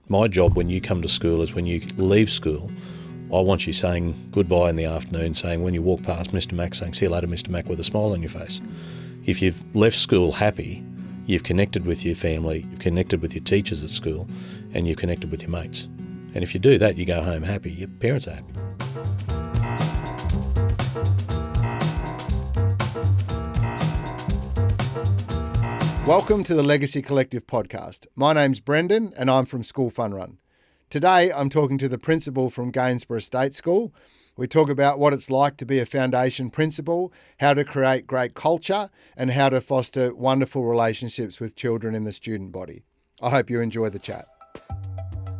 my job when you come to school is when you leave school, I want you saying goodbye in the afternoon, saying when you walk past Mr. Mac, saying see you later Mr. Mac with a smile on your face. If you've left school happy, you've connected with your family, you've connected with your teachers at school, and you've connected with your mates. And if you do that, you go home happy, your parents are happy. Welcome to the Legacy Collective podcast. My name's Brendan and I'm from School Fun Run. Today I'm talking to the principal from Gainsborough State School. We talk about what it's like to be a foundation principal, how to create great culture, and how to foster wonderful relationships with children in the student body. I hope you enjoy the chat.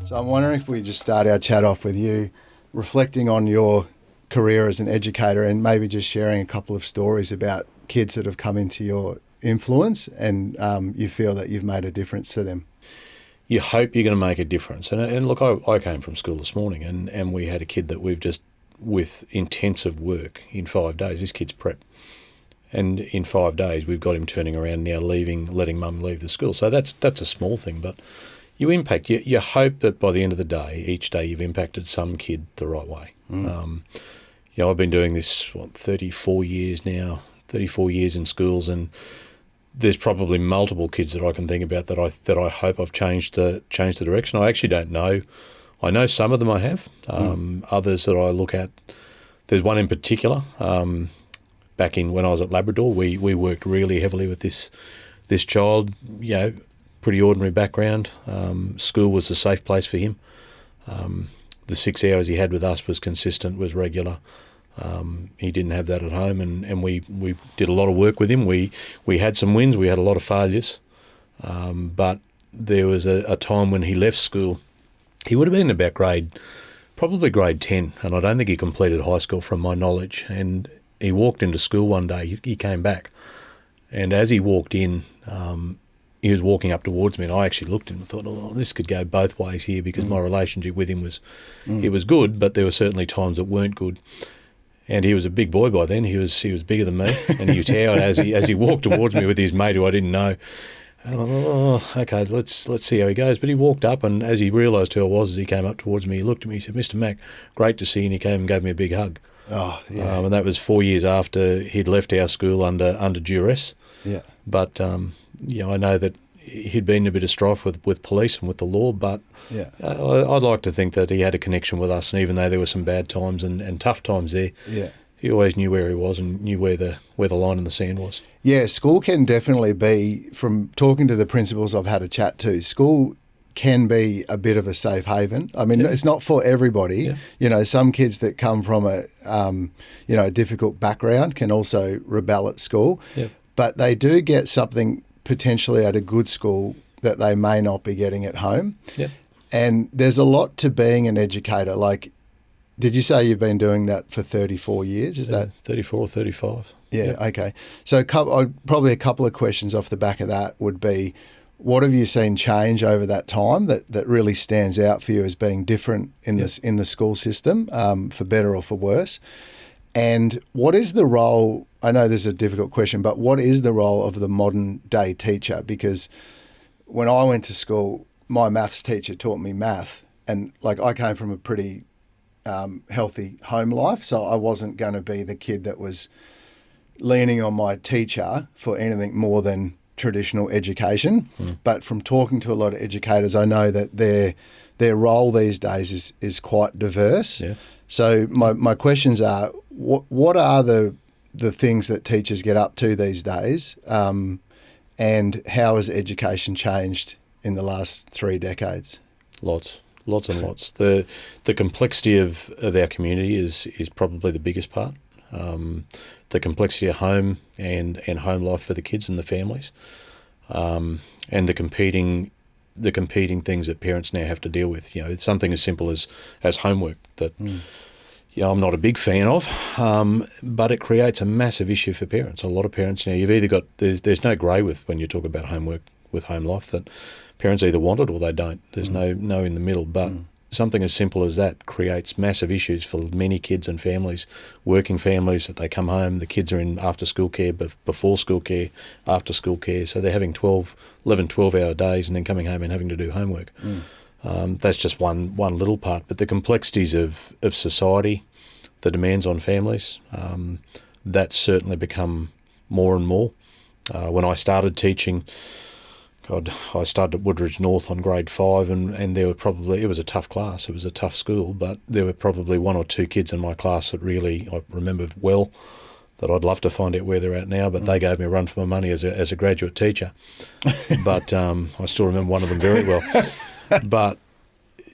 So I'm wondering if we just start our chat off with you, reflecting on your career as an educator and maybe just sharing a couple of stories about kids that have come into your influence and you feel that you've made a difference to them. You hope you're going to make a difference. And look, I came from school this morning and we had a kid that we've just, with intensive work in 5 days, this kid's prep. And in 5 days, we've got him turning around now, letting mum leave the school. So that's a small thing, but you impact. You hope that by the end of the day, each day you've impacted some kid the right way. I've been doing this, 34 years now, 34 years in schools, and there's probably multiple kids that I can think about that I hope I've changed the direction. I actually don't know. I know some of them I have. Others that I look at, there's one in particular. Back in when I was at Labrador, we worked really heavily with this child. Pretty ordinary background. School was a safe place for him. The 6 hours he had with us was consistent, was regular. He didn't have that at home, and we did a lot of work with him. We had some wins, we had a lot of failures, but there was a time when he left school. He would have been about probably grade 10, and I don't think he completed high school from my knowledge. And he walked into school one day, he came back, and as he walked in, he was walking up towards me, and I actually looked at him and thought, oh, this could go both ways here, because my relationship with him was, it was good, but there were certainly times that weren't good. And he was a big boy by then. He was bigger than me, and he towered as he walked towards me with his mate who I didn't know. And I thought, okay, let's see how he goes. But he walked up, and as he realised who I was, as he came up towards me, he looked at me. He said, "Mr. Mac, great to see you." And he came and gave me a big hug. Oh, yeah. And that was 4 years after he'd left our school under duress. Yeah. But I know that he'd been in a bit of strife with police and with the law, but I'd like to think that he had a connection with us, and even though there were some bad times and tough times there, he always knew where he was and knew where the line in the sand was. Yeah, school can definitely be, from talking to the principals I've had a chat to, school can be a bit of a safe haven. I mean, it's not for everybody. Yeah. Some kids that come from a difficult background can also rebel at school, but they do get something potentially at a good school that they may not be getting at home. Yeah. And there's a lot to being an educator. Like, did you say you've been doing that for 34 years? Is that 34 or 35? Yeah, okay. So probably a couple of questions off the back of that would be, what have you seen change over that time that really stands out for you as being different in the school system, for better or for worse? And what is the role, I know this is a difficult question, but what is the role of the modern day teacher? Because when I went to school, my maths teacher taught me math, and I came from a pretty healthy home life, so I wasn't going to be the kid that was leaning on my teacher for anything more than traditional education. But from talking to a lot of educators, I know that their role these days is quite diverse. Yeah. So my questions are, what are the things that teachers get up to these days, and how has education changed in the last 3 decades? Lots and lots. The complexity of our community is probably the biggest part. The complexity of home and home life for the kids and the families, and the competing things that parents now have to deal with. Something as simple as homework that I'm not a big fan of, but it creates a massive issue for parents. A lot of parents now, you've either got, there's no grey with when you talk about homework with home life, that parents either want it or they don't. There's no in the middle, but something as simple as that creates massive issues for many kids and families, working families, that they come home, the kids are in after school care, before school care, after school care, so they're having 11, 12-hour days and then coming home and having to do homework. That's just one little part. But the complexities of society, the demands on families, that's certainly become more and more. When I started teaching, I started at Woodridge North on grade 5, and there were probably, it was a tough class, it was a tough school, but there were probably 1 or 2 kids in my class that really I remember well, that I'd love to find out where they're at now, but they gave me a run for my money as a graduate teacher. But I still remember one of them very well. But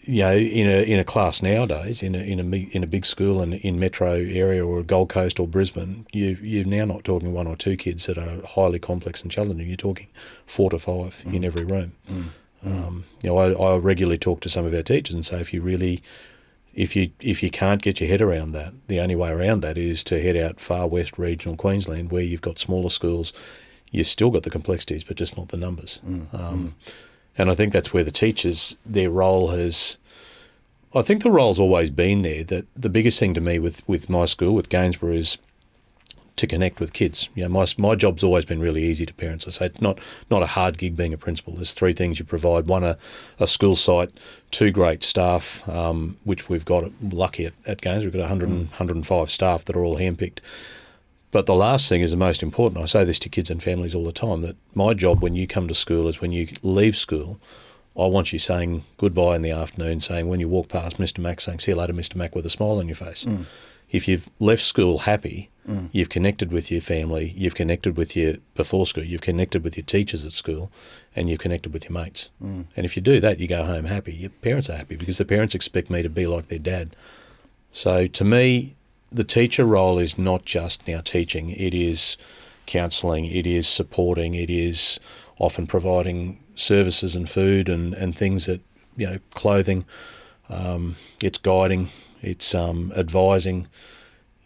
in a class nowadays, in a big school in metro area or Gold Coast or Brisbane, you're now not talking 1 or 2 kids that are highly complex and challenging. You're talking 4 to 5 in every room. I regularly talk to some of our teachers and say, if you can't get your head around that, the only way around that is to head out far west regional Queensland, where you've got smaller schools. You've still got the complexities, but just not the numbers. And I think that's where the teachers, their role has, I think the role's always been there. That the biggest thing to me with my school, with Gainsborough, is to connect with kids. My job's always been really easy to parents. I say it's not a hard gig being a principal. There's 3 things you provide. 1, a school site, 2, great staff, which we've got lucky at Gainsborough. We've got 105 staff that are all handpicked. But the last thing is the most important. I say this to kids and families all the time, that my job when you come to school is when you leave school, I want you saying goodbye in the afternoon, saying when you walk past Mr. Mac, saying see you later, Mr. Mac, with a smile on your face. If you've left school happy, you've connected with your family, you've connected with your before school, you've connected with your teachers at school, and you've connected with your mates. And if you do that, you go home happy. Your parents are happy because the parents expect me to be like their dad. So to me, the teacher role is not just now teaching. It is counselling, it is supporting, it is often providing services and food and things that, clothing. It's guiding, it's advising.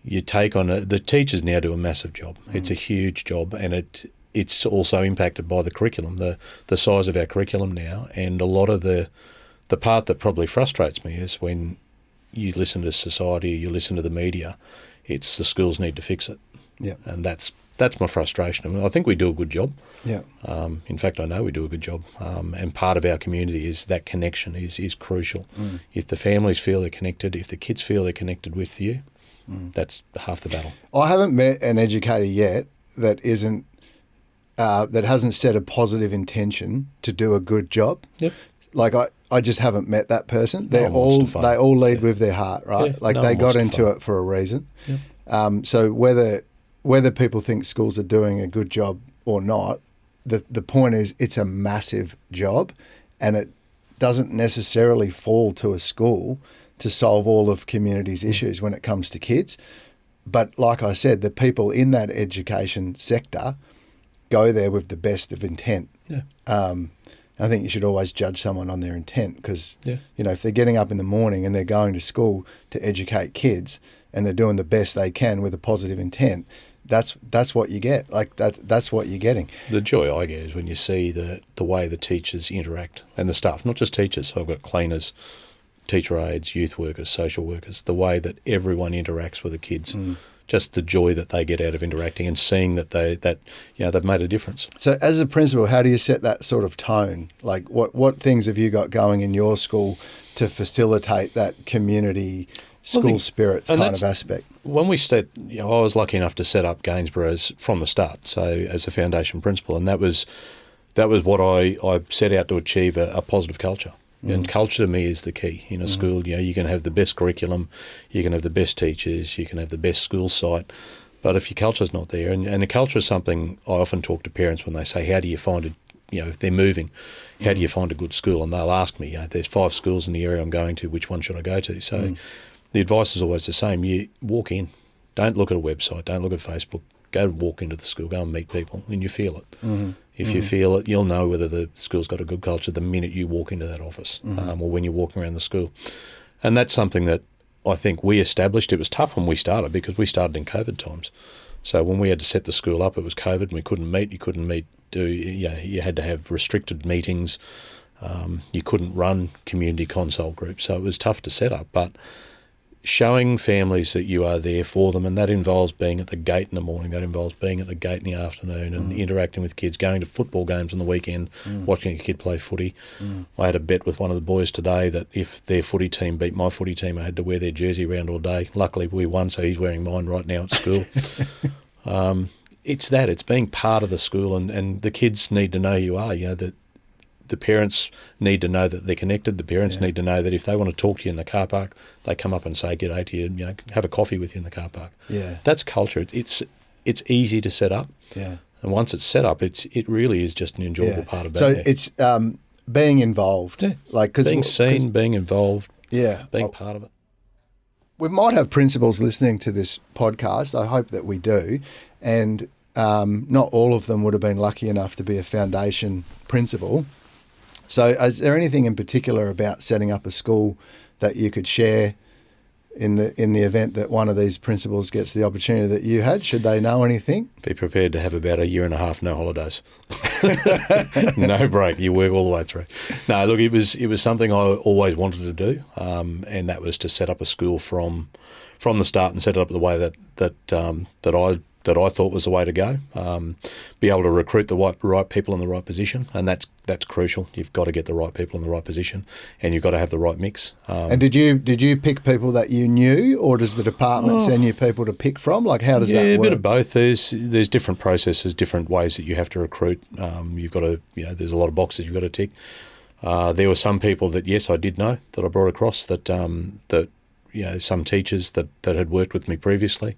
You take on the teachers now do a massive job. It's a huge job, and it's also impacted by the curriculum, the size of our curriculum now. And a lot of the part that probably frustrates me is when you listen to society, you listen to the media, it's the schools need to fix it. Yeah. And that's my frustration. I mean, I think we do a good job. Yeah. In fact, I know we do a good job. And part of our community is that connection is crucial. If the families feel they're connected, if the kids feel they're connected with you, that's half the battle. I haven't met an educator yet that hasn't set a positive intention to do a good job. Yep. Like I just haven't met that person. They all lead with their heart, right? Yeah, like they got into it for a reason. Yeah. So whether people think schools are doing a good job or not, the point is it's a massive job, and it doesn't necessarily fall to a school to solve all of community's issues when it comes to kids. But like I said, the people in that education sector go there with the best of intent. Yeah. I think you should always judge someone on their intent, because, if they're getting up in the morning and they're going to school to educate kids and they're doing the best they can with a positive intent, that's what you get. Like that's what you're getting. The joy I get is when you see the way the teachers interact and the staff, not just teachers. So I've got cleaners, teacher aides, youth workers, social workers, the way that everyone interacts with the kids. Just the joy that they get out of interacting and seeing that they've made a difference. So as a principal, how do you set that sort of tone? Like what things have you got going in your school to facilitate that community school spirit kind of aspect? When we I was lucky enough to set up Gainsborough from the start, so as a foundation principal, and that was what I set out to achieve, a positive culture. And culture to me is the key in a school. You can have the best curriculum, you can have the best teachers, you can have the best school site, but if your culture's not there, and the culture is something I often talk to parents when they say, how do you find it, if they're moving, how do you find a good school? And they'll ask me, there's 5 schools in the area I'm going to, which one should I go to? So the advice is always the same. You walk in, don't look at a website, don't look at Facebook, go walk into the school, go and meet people, and you feel it. If you feel it, you'll know whether the school's got a good culture the minute you walk into that office or when you're walking around the school. And that's something that I think we established. It was tough when we started because we started in COVID times. So when we had to set the school up, it was COVID and we couldn't meet. You couldn't meet. You had to have restricted meetings. You couldn't run community console groups. So it was tough to set up. But showing families that you are there for them, and that involves being at the gate in the morning, that involves being at the gate in the afternoon and interacting with kids, going to football games on the weekend, watching a kid play footy. I had a bet with one of the boys today that if their footy team beat my footy team, I had to wear their jersey around all day. Luckily we won, so he's wearing mine right now at school. It's being part of the school, and the kids need to know you are, that the parents need to know that they're connected. The parents need to know that if they want to talk to you in the car park, they come up and say g'day to you, have a coffee with you in the car park. Yeah. That's culture. It's easy to set up. Yeah. And once it's set up, it really is just an enjoyable part of it. So it's being involved. Yeah. Being seen, being involved, being part of it. We might have principals listening to this podcast. I hope that we do. And not all of them would have been lucky enough to be a foundation principal. So is there anything in particular about setting up a school that you could share in the event that one of these principals gets the opportunity that you had? Should they know anything? Be prepared to have about a year and a half no holidays. No break. You work all the way through. No, look, it was something I always wanted to do, and that was to set up a school from the start and set it up the way that I thought was the way to go. Be able to recruit the right people in the right position, and that's crucial. You've got to get the right people in the right position, and you've got to have the right mix. And did you pick people that you knew, or does the department send you people to pick from? Like, how does that work? Yeah, a bit of both. There's different processes, different ways that you have to recruit. You've got to, there's a lot of boxes you've got to tick. There were some people that, yes, I did know that I brought across that some teachers that had worked with me previously.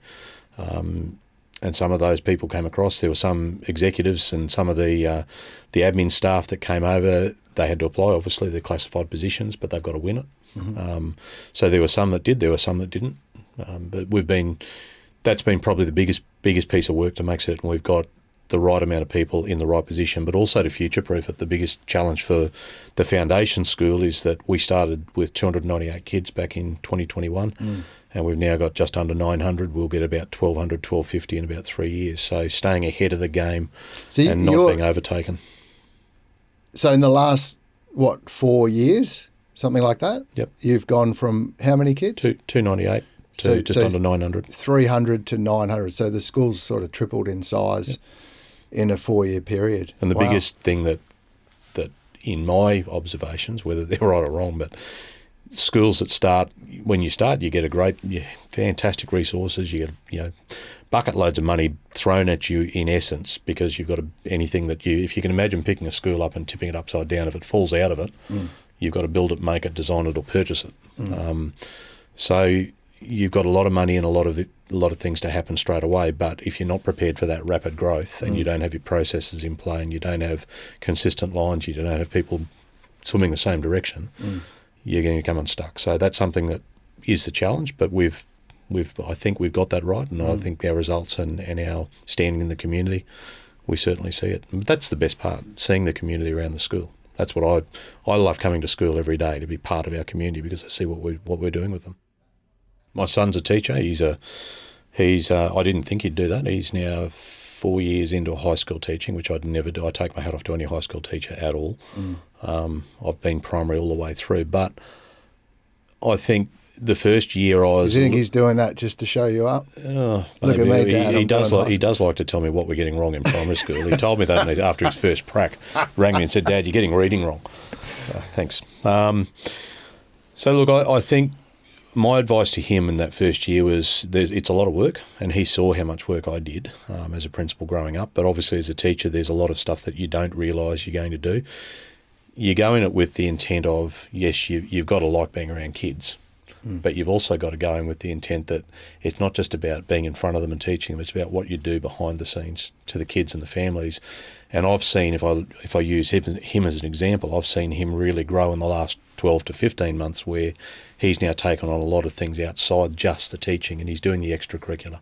And some of those people came across. There were some executives and some of the admin staff that came over. They had to apply. Obviously, they're classified positions, but they've got to win it. Mm-hmm. So there were some that did. There were some that didn't. But that's been probably the biggest piece of work to make certain we've got the right amount of people in the right position, but also to future-proof it. The biggest challenge for the foundation school is that we started with 298 kids back in 2021, and we've now got just under 900. We'll get about 1,200, 1,250 in about 3 years. So staying ahead of the game and not being overtaken. So in the last, 4 years, something like that? Yep. You've gone from how many kids? 298 to just under 900. 300 to 900. So the school's sort of tripled in size in a 4-year period. And the biggest thing that in my observations, whether they're right or wrong, but schools that start, when you start, you get fantastic resources. You get, bucket loads of money thrown at you in essence, because you've got anything that if you can imagine picking a school up and tipping it upside down, if it falls out of it, you've got to build it, make it, design it, or purchase it. So you've got a lot of money and a lot of things to happen straight away. But if you're not prepared for that rapid growth and you don't have your processes in play and you don't have consistent lines, you don't have people swimming the same direction, you're going to come unstuck. So that's something that is the challenge. But I think we've got that right, and I think our results and our standing in the community, we certainly see it. But that's the best part, seeing the community around the school. That's what I love, coming to school every day to be part of our community, because I see what we're doing with them. My son's a teacher. He's I didn't think he'd do that. He's now 4 years into high school teaching, which I'd never do. I take my hat off to any high school teacher at all. I've been primary all the way through. But I think the first year I was... Do you think he's doing that just to show you up? Look at me, Dad. He does like to tell me what we're getting wrong in primary school. He told me that after his first prac. Rang me and said, "Dad, you're getting reading wrong." So, thanks. So look, I think my advice to him in that first year was it's a lot of work, and he saw how much work I did as a principal growing up. But obviously as a teacher, there's a lot of stuff that you don't realise you're going to do. You go in it with the intent of, yes, you've got to like being around kids, but you've also got to go in with the intent that it's not just about being in front of them and teaching them, it's about what you do behind the scenes to the kids and the families. And I've seen, if I use him as an example, I've seen him really grow in the last 12 to 15 months, where he's now taken on a lot of things outside just the teaching, and he's doing the extracurricular.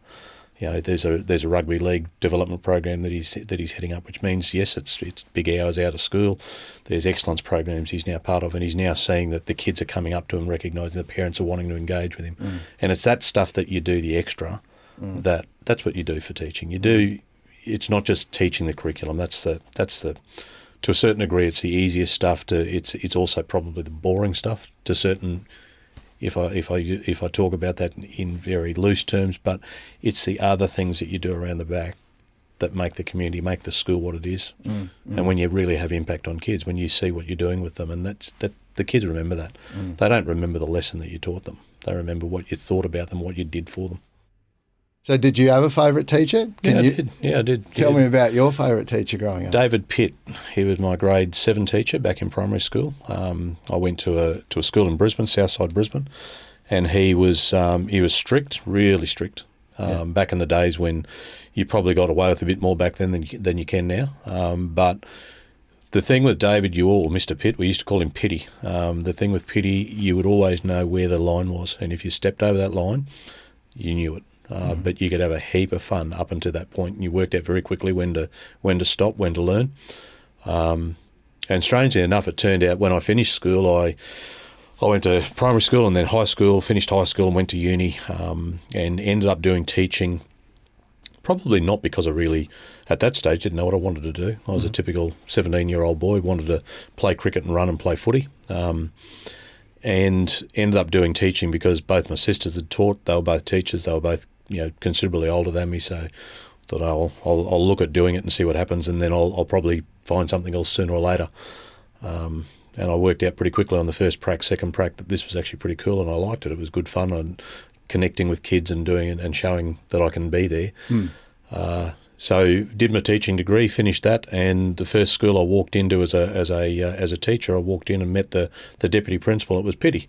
There's a rugby league development program that he's heading up, which means, yes, it's big hours out of school. There's excellence programs he's now part of, and he's now seeing that the kids are coming up to him, recognising the parents are wanting to engage with him. And it's that stuff that you do, the extra, that's what you do for teaching. You do. It's not just teaching the curriculum. That's the to a certain degree, it's the easiest stuff. It's also probably the boring stuff to certain if I talk about that in very loose terms, but it's the other things that you do around the back that make the community, make the school what it is. And when you really have impact on kids, when you see what you're doing with them, and that the kids remember that. They don't remember the lesson that you taught them. They remember what you thought about them, what you did for them. So did you have a favourite teacher? I did. Tell me about your favourite teacher growing up. David Pitt. He was my grade 7 teacher back in primary school. I went to a school in Brisbane, Southside Brisbane, and he was strict, really strict. Back in the days when you probably got away with a bit more back then than you can now. But the thing with David, Mr. Pitt, we used to call him Pitty. The thing with Pitty, you would always know where the line was, and if you stepped over that line, you knew it. But you could have a heap of fun up until that point, and you worked out very quickly when to stop, when to learn. And strangely enough, it turned out when I finished school, I went to primary school and then high school, finished high school and went to uni, and ended up doing teaching, probably not because I really, at that stage, didn't know what I wanted to do. I was a typical 17-year-old boy, wanted to play cricket and run and play footy. And ended up doing teaching because both my sisters had taught. They were both teachers. They were both, considerably older than me. So I thought I'll look at doing it and see what happens, and then I'll probably find something else sooner or later. And I worked out pretty quickly on the first prac, second prac, that this was actually pretty cool, and I liked it. It was good fun and connecting with kids and doing it and showing that I can be there. So did my teaching degree, finished that, and the first school I walked into as a teacher, I walked in and met the deputy principal. It was Pitty.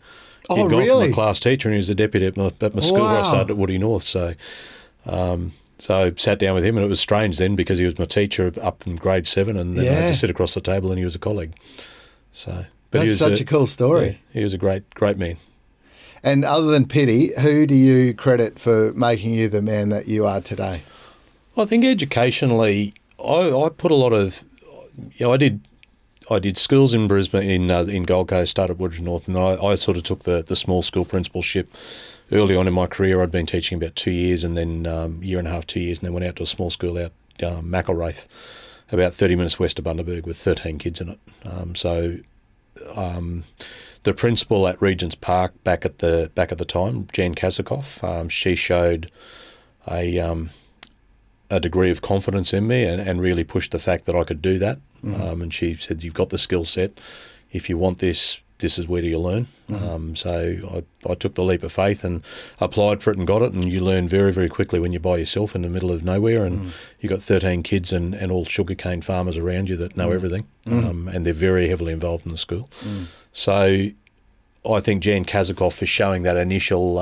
Oh, He'd gone really? from a class teacher, and he was the deputy at my school where I started at Woody North. So I sat down with him, and it was strange then because he was my teacher up in grade 7, and then I had to sit across the table, and he was a colleague. So, but that's such a cool story. Yeah, he was a great man. And other than Pitty, who do you credit for making you the man that you are today? I think educationally, I put a lot of, I did schools in Brisbane, in Gold Coast, started Woodridge North, and I sort of took the small school principalship early on in my career. I'd been teaching about 2 years, and then year and a half, 2 years, and then went out to a small school out McElwraith, about 30 minutes west of Bundaberg, with 13 kids in it. The principal at Regent's Park back at the time, Jan Kazakoff, she showed a degree of confidence in me and really pushed the fact that I could do that. And she said, "You've got the skill set. If you want this is where do you learn." So I took the leap of faith and applied for it and got it. And you learn very, very quickly when you're by yourself in the middle of nowhere, and you've got 13 kids and all sugarcane farmers around you that know everything, and they're very heavily involved in the school. So I think Jan Kazakoff for showing that initial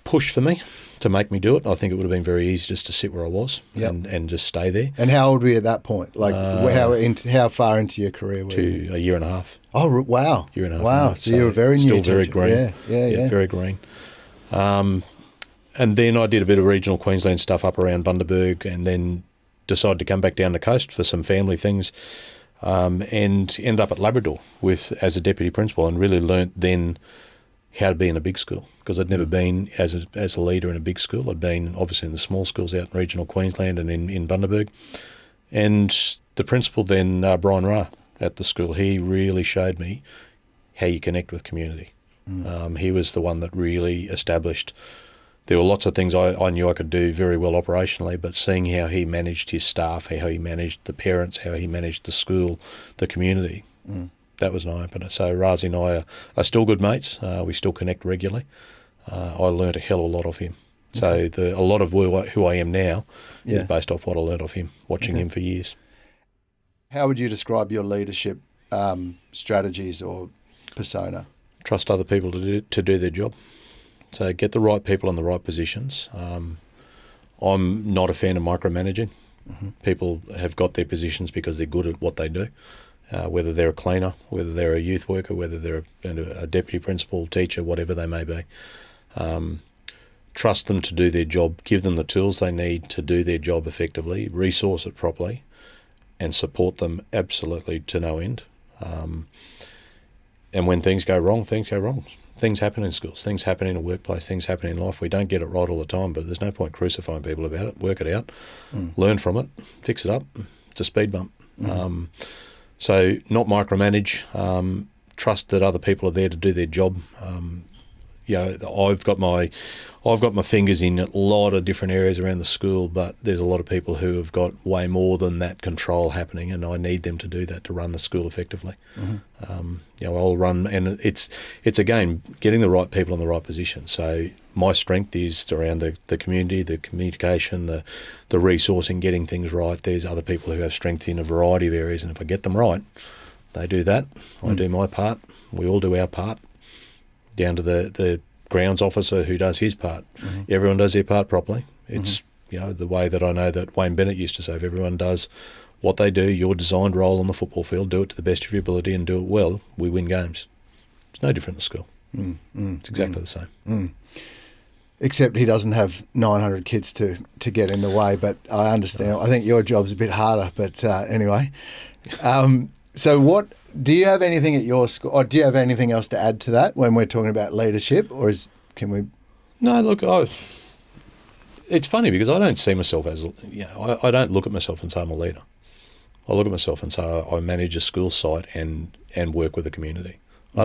push for me to make me do it. I think it would have been very easy just to sit where I was and just stay there. And how old were you at that point? Like how far into your career were you? A year and a half. Oh, wow. Year and a half. Wow. So you were very new. Still very green. Yeah. Very green. And then I did a bit of regional Queensland stuff up around Bundaberg, and then decided to come back down the coast for some family things, and ended up at Labrador as a deputy principal, and really learnt then how to be in a big school, because I'd never been as a leader in a big school. I'd been obviously in the small schools out in regional Queensland and in Bundaberg. And the principal then, Brian Ra at the school, he really showed me how you connect with community. He was the one that really established. There were lots of things I knew I could do very well operationally, but seeing how he managed his staff, how he managed the parents, how he managed the school, the community, that was an eye-opener. So Razi and I are still good mates. We still connect regularly. I learnt a hell of a lot of him. So a lot of who I am now is based off what I learnt of him, watching him for years. How would you describe your leadership strategies or persona? Trust other people to do their job. So get the right people in the right positions. I'm not a fan of micromanaging. People have got their positions because they're good at what they do. Whether they're a cleaner, whether they're a youth worker, whether they're a deputy principal, teacher, whatever they may be. Trust them to do their job, give them the tools they need to do their job effectively, resource it properly, and support them absolutely to no end. And when things go wrong, things go wrong. Things happen in schools, things happen in a workplace, things happen in life. We don't get it right all the time, but there's no point crucifying people about it. Work it out, learn from it, fix it up. It's a speed bump. So not micromanage, trust that other people are there to do their job. I've got my fingers in a lot of different areas around the school, but there's a lot of people who have got way more than that control happening, and I need them to do that to run the school effectively. I'll run, and it's again getting the right people in the right position. So my strength is around the community, the communication, the resourcing, getting things right. There's other people who have strength in a variety of areas, and if I get them right, they do that. I do my part. We all do our part. Down to the grounds officer who does his part. Everyone does their part properly. It's the way that I know that Wayne Bennett used to say, if everyone does what they do, your designed role on the football field, do it to the best of your ability and do it well, we win games. It's no different in school. It's exactly the same. Except he doesn't have 900 kids to get in the way, but I understand. No. I think your job's a bit harder, but anyway. So what do you have anything at your school, or do you have anything else to add to that when we're talking about leadership, or can we? No, look, it's funny because I don't see myself as, I don't look at myself and say I'm a leader. I look at myself and say I manage a school site and work with the community. I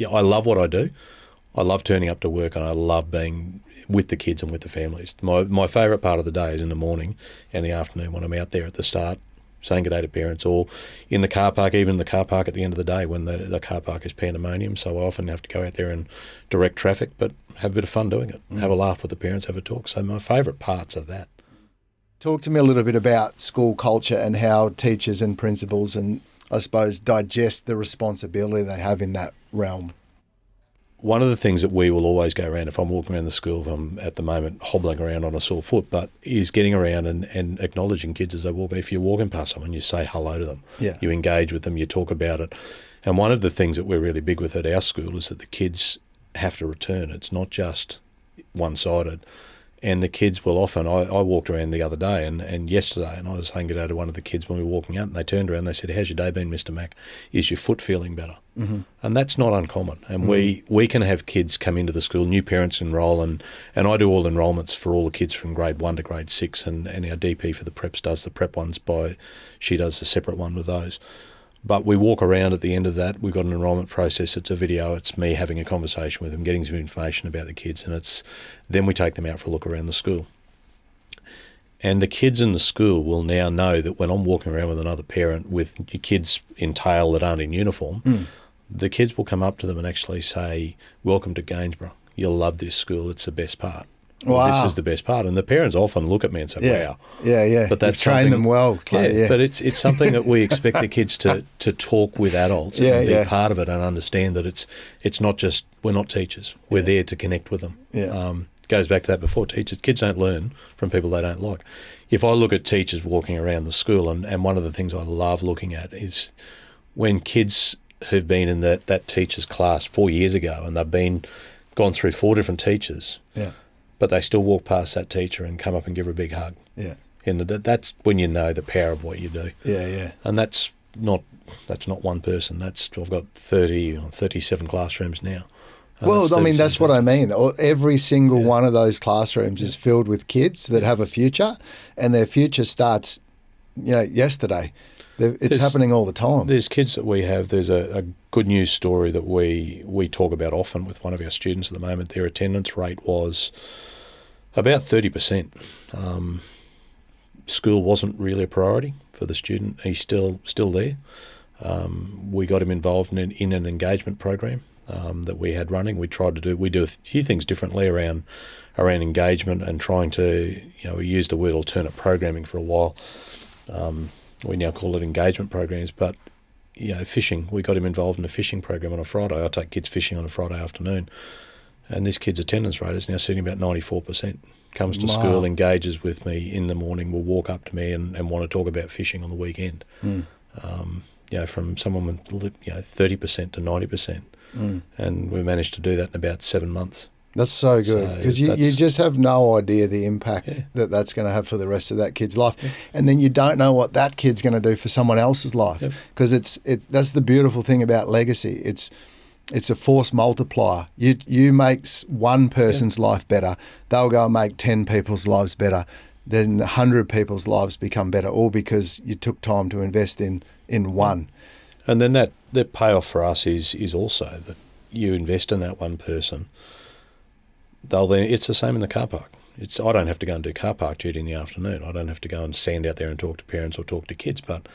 love what I do. I love turning up to work, and I love being with the kids and with the families. My favourite part of the day is in the morning and the afternoon when I'm out there at the start, saying good day to parents, or in the car park, even in the car park at the end of the day when the car park is pandemonium. So I often have to go out there and direct traffic, but have a bit of fun doing it. Have a laugh with the parents, have a talk. So my favourite parts are that. Talk to me a little bit about school culture and how teachers and principals and, I suppose, digest the responsibility they have in that realm. One of the things that we will always go around, if I'm walking around the school, if I'm at the moment hobbling around on a sore foot, but is getting around and acknowledging kids as they walk. If you're walking past someone, you say hello to them. Yeah. You engage with them, you talk about it. And one of the things that we're really big with at our school is that the kids have to return. It's not just one-sided. And the kids will often, I walked around the other day and yesterday, and I was saying good day to one of the kids when we were walking out, and they turned around and they said, how's your day been, Mr. Mack? Is your foot feeling better? And that's not uncommon. And we can have kids come into the school, new parents enrol, and I do all enrolments for all the kids from grade 1 to grade 6, and our DP for the preps does the prep ones she does the separate one with those. But we walk around at the end of that. We've got an enrolment process. It's a video. It's me having a conversation with them, getting some information about the kids, and then we take them out for a look around the school. And the kids in the school will now know that when I'm walking around with another parent with your kids in tail that aren't in uniform, the kids will come up to them and actually say, welcome to Gainsborough. You'll love this school. It's the best part. Wow. This is the best part. And the parents often look at me and say, wow. Yeah. But that's You've trained them well, Clay. Yeah, but it's something that we expect the kids to talk with adults and be part of it and understand that it's not just, we're not teachers. We're there to connect with them. Goes back to that before, kids don't learn from people they don't like. If I look at teachers walking around the school, and one of the things I love looking at is when kids who've been in that teacher's class 4 years ago and they've gone through 4 different teachers, but they still walk past that teacher and come up and give her a big hug. Yeah. And that's when you know the power of what you do. Yeah. And that's not one person. I've got 37 classrooms now. Well, I mean, that's what I mean. Every single one of those classrooms is filled with kids that have a future, and their future starts, yesterday. It's happening all the time. There's kids that we have. There's a good news story that we talk about often with one of our students at the moment. Their attendance rate was about 30%. School wasn't really a priority for the student. He's still there. We got him involved in an engagement program that we had running. We do a few things differently around engagement and trying to, we used the word alternate programming for a while. We now call it engagement programs, but fishing. We got him involved in a fishing program on a Friday. I take kids fishing on a Friday afternoon, and this kid's attendance rate is now sitting about 94%. Comes to school, engages with me in the morning, will walk up to me and want to talk about fishing on the weekend. From someone with 30% to 90%, and we managed to do that in about 7 months. That's so good, because you just have no idea the impact that's going to have for the rest of that kid's life, and then you don't know what that kid's going to do for someone else's life, because that's the beautiful thing about legacy. It's a force multiplier. You make one person's life better, they'll go and make 10 people's lives better, then 100 people's lives become better, all because you took time to invest in one. And then that payoff for us is also that you invest in that one person. It's the same in the car park. I don't have to go and do car park duty in the afternoon. I don't have to go and stand out there and talk to parents or talk to kids. But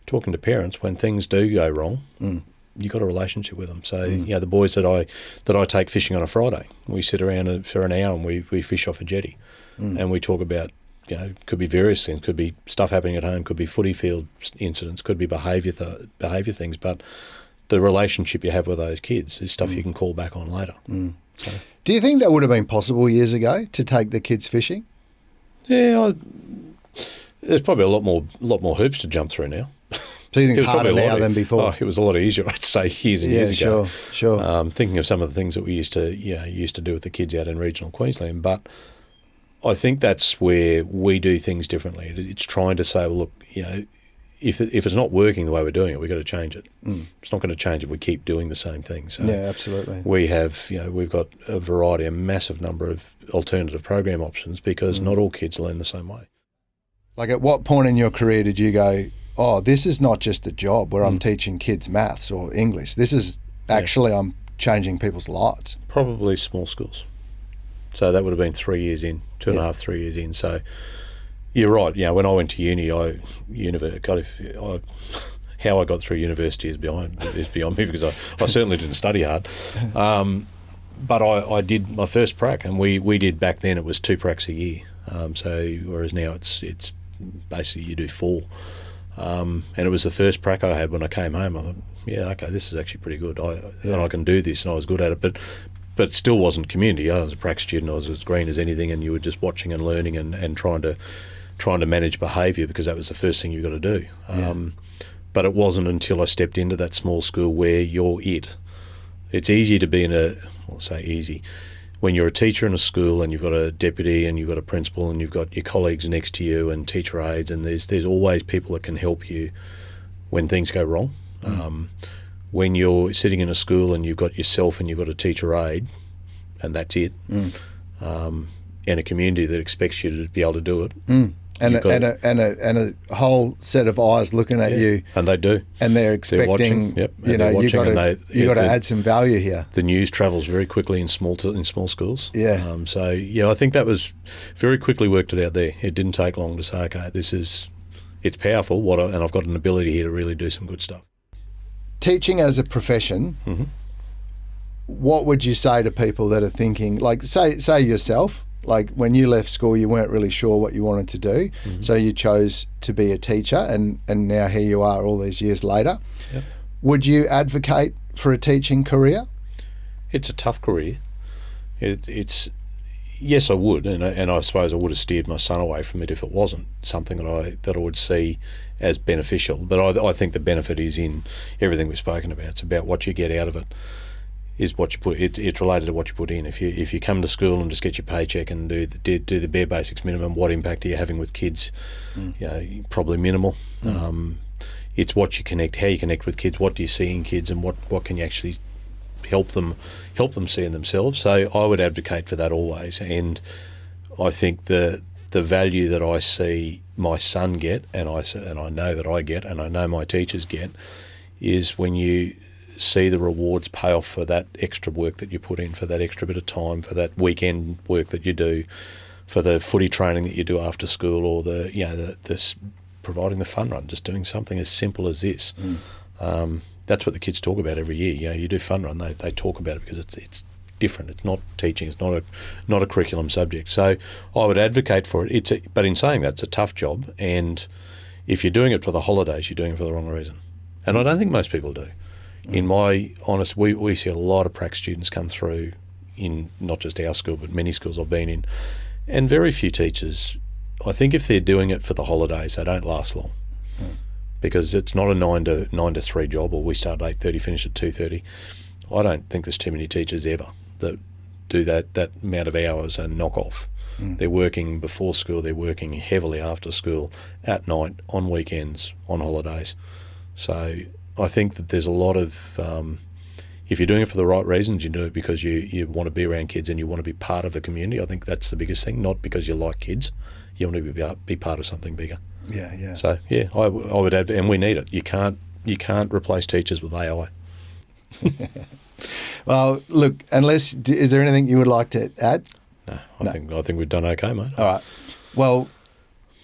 talking to parents, when things do go wrong, you've got a relationship with them. So the boys that I take fishing on a Friday, we sit around for an hour and we fish off a jetty, and we talk about, could be various things, could be stuff happening at home, could be footy field incidents, could be behaviour things, but the relationship you have with those kids is stuff you can call back on later. So. Do you think that would have been possible years ago to take the kids fishing? Yeah, there's probably a lot more hoops to jump through now. So you think it's harder now than before? Oh, it was a lot easier, I'd say, years and years ago. Sure. Thinking of some of the things that we used to do with the kids out in regional Queensland, but I think that's where we do things differently. It's trying to say, well, look, if it's not working the way we're doing it, we've got to change it. It's not going to change if we keep doing the same thing. So yeah, absolutely. We've got a massive number of alternative program options because not all kids learn the same way. Like, at what point in your career did you go, oh, this is not just a job where I'm teaching kids maths or English. This is actually I'm changing people's lives? Probably small schools. So that would have been 3 years in, 2.5, 3 years in. So you're right. When I went to uni, how I got through university is beyond me because I certainly didn't study hard. But I did my first prac, and we did back then. It was 2 pracs a year. So whereas now it's basically you do 4. And it was the first prac I had when I came home. I thought, this is actually pretty good. And I can do this, and I was good at it. But it still wasn't community. I was a prac student. I was as green as anything, and you were just watching and learning and trying to manage behaviour because that was the first thing you got to do. But it wasn't until I stepped into that small school where you're it. It's easy to be when you're a teacher in a school and you've got a deputy and you've got a principal and you've got your colleagues next to you and teacher aides, and there's always people that can help you when things go wrong. When you're sitting in a school and you've got yourself and you've got a teacher aide, and that's it, and a community that expects you to be able to do it, and a whole set of eyes looking at you, and they do, and they're expecting. You got to add some value here. The news travels very quickly in small schools. Yeah. I think that was very quickly worked it out there. It didn't take long to say, okay, it's powerful. And I've got an ability here to really do some good stuff. Teaching as a profession, what would you say to people that are thinking, like, say yourself, like when you left school, you weren't really sure what you wanted to do, so you chose to be a teacher, and now here you are all these years later. Yep. Would you advocate for a teaching career? It's a tough career. Yes, I would, and I suppose I would have steered my son away from it if it wasn't something that I would see as beneficial. But I think the benefit is in everything we've spoken about. It's about what you get out of it. Is what you put. It's related to what you put in. If you come to school and just get your paycheck and do the bare basics minimum, what impact are you having with kids? Probably minimal. It's what you connect, how you connect with kids. What do you see in kids, and what can you actually help them see in themselves? So I would advocate for that always, and I think the value that I see my son get, and I know that I get, and I know my teachers get, is when you see the rewards pay off for that extra work that you put in, for that extra bit of time, for that weekend work that you do, for the footy training that you do after school, or the providing the fun run, just doing something as simple as this. That's what the kids talk about every year. You do fun run, they talk about it because it's different. It's not teaching. It's not a curriculum subject. So I would advocate for it. But in saying that, it's a tough job, and if you're doing it for the holidays, you're doing it for the wrong reason. And I don't think most people do. In my honest, we see a lot of prac students come through in not just our school, but many schools I've been in, and very few teachers. I think if they're doing it for the holidays, they don't last long, because it's not a 9 to 3 job, or we start at 8:30, finish at 2:30. I don't think there's too many teachers ever that do that amount of hours and knock off. They're working before school, they're working heavily after school, at night, on weekends, on holidays. So I think that there's a lot of, if you're doing it for the right reasons, you do it because you want to be around kids and you want to be part of a community. I think that's the biggest thing, not because you like kids. You want to be part of something bigger. Yeah. So, I would add, and we need it. You can't you can't replace teachers with AI. Well, look, is there anything you would like to add? No, I think we've done okay, mate. All right. Well,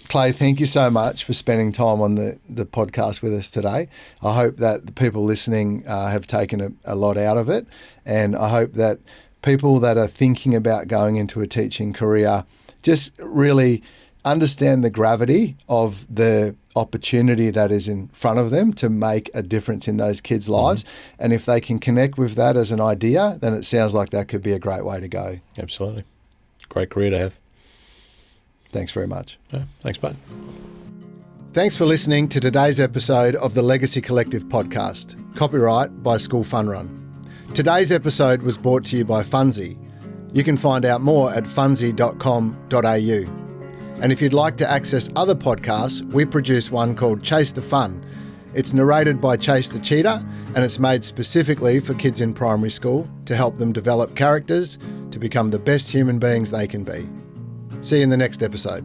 Clay, thank you so much for spending time on the podcast with us today. I hope that the people listening have taken a lot out of it, and I hope that people that are thinking about going into a teaching career just really understand the gravity of the opportunity that is in front of them to make a difference in those kids' lives. Mm-hmm. And if they can connect with that as an idea, then it sounds like that could be a great way to go. Absolutely. Great career to have. Thanks very much. Yeah, thanks, bud. Thanks for listening to today's episode of the Legacy Collective podcast, copyright by School Fun Run. Today's episode was brought to you by Funzy. You can find out more at funzy.com.au. And if you'd like to access other podcasts, we produce one called Chase the Fun. It's narrated by Chase the Cheetah, and it's made specifically for kids in primary school to help them develop characters to become the best human beings they can be. See you in the next episode.